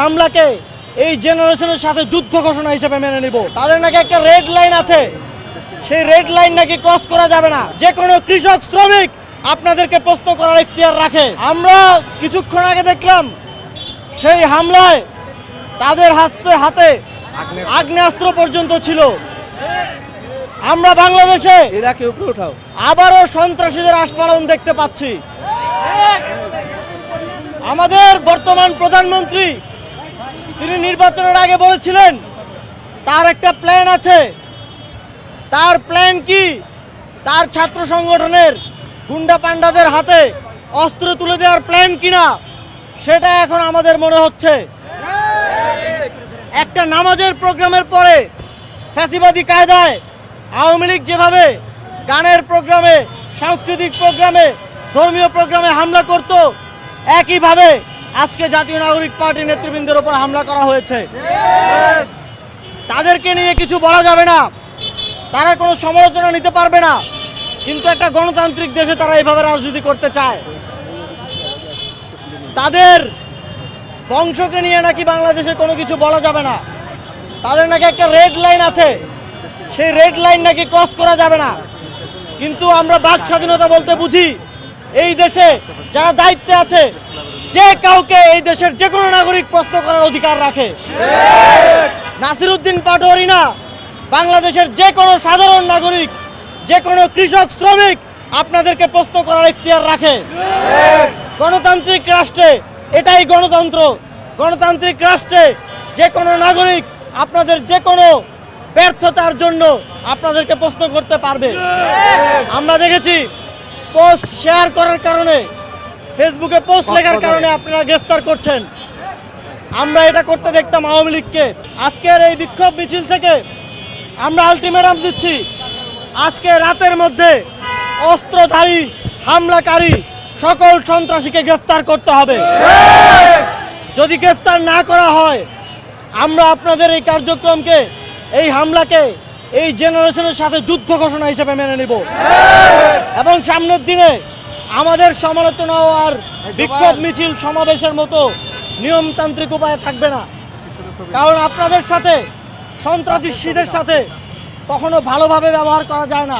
হামলাকে এই জেনারেশনের সাথে যুদ্ধ ঘোষণা হিসেবে মেনে নিব। তাদের নাকি একটা রেড লাইন আছে, সেই রেড লাইন নাকি ক্রস করা যাবে না। যে কোনো কৃষক শ্রমিক আপনাদেরকে প্রশ্ন করার ইখতিয়ার রাখে। আমরা কিছুক্ষণ আগে দেখলাম সেই হামলায় তাদের হাতে আগ্নেয়াস্ত্র পর্যন্ত ছিল। আমরা বাংলাদেশে আবারও সন্ত্রাসীদের আস্ফালন দেখতে পাচ্ছি। আমাদের বর্তমান প্রধানমন্ত্রী তিনি নির্বাচনের আগে বলেছিলেন তার একটা প্ল্যান আছে। তার প্ল্যান কি? তার ছাত্র সংগঠনের গুন্ডা পান্ডাদের হাতে অস্ত্র তুলে দেওয়ার প্ল্যান কিনা সেটা এখন আমাদের মনে হচ্ছে। একটা নামাজের প্রোগ্রামের পরে ফ্যাসিবাদী কায়দায় আওয়ামী লীগ যেভাবে গানের প্রোগ্রামে, সাংস্কৃতিক প্রোগ্রামে, ধর্মীয় প্রোগ্রামে হামলা করত, একইভাবে আজকে জাতীয় নাগরিক পার্টির নেতৃবৃন্দের উপর হামলা করা হয়েছে। তাদেরকে নিয়ে কিছু বলা যাবে না, তারা কোনো সমালোচনা নিতে পারবে না, কিন্তু একটা গণতান্ত্রিক দেশে তারা এইভাবে রাজনীতি করতে চায়। তাদের বংশকে নিয়ে নাকি বাংলাদেশে কোনো কিছু বলা যাবে না। তাদের নাকি একটা রেড লাইন আছে, সেই রেড লাইন নাকি ক্রস করা যাবে না। কিন্তু আমরা বাক স্বাধীনতা বলতে বুঝি এই দেশে যারা দায়িত্বে আছে, যে কাউকে এই দেশের যে কোনো নাগরিক প্রশ্ন করার অধিকার রাখে। নাসিরউদ্দিন পাটোয়ারি না, বাংলাদেশের যে কোনো সাধারণ নাগরিক, যে কোনো কৃষক শ্রমিক আপনাদেরকে প্রশ্ন করার ইখতিয়ার রাখে। গণতান্ত্রিক রাষ্ট্রে এটাই গণতন্ত্র। গণতান্ত্রিক রাষ্ট্রে যে কোনো নাগরিক আপনাদের যে কোনো ব্যর্থতার জন্য আপনাদেরকে প্রশ্ন করতে পারবে। আমরা দেখেছি পোস্ট শেয়ার করার কারণে, ফেসবুকে পোস্ট লেখার কারণে আপনারা গ্রেফতার করছেন। আমরা এটা করতে দেখতাম আওয়ামী লীগকে। আজকের এই বিক্ষোভ মিছিল থেকে আমরা আলটিমেটাম দিচ্ছি, আজকে রাতের মধ্যে অস্ত্রধারী হামলাকারী সকল সন্ত্রাসীকে গ্রেফতার করতে হবে। যদি গ্রেফতার না করা হয়, আমরা আপনাদের এই কার্যক্রমকে, এই হামলাকে এই জেনারেশনের সাথে যুদ্ধ ঘোষণা হিসেবে মেনে নিব। এবং সামনের দিনে আমাদের সমালোচনা আর বিক্ষোভ মিছিল সমাবেশের মতো নিয়মতান্ত্রিক উপায়ে থাকবে না। কারণ আপনাদের সাথে, সন্ত্রাসীদের সাথে কখনো ভালোভাবে ব্যবহার করা যায় না।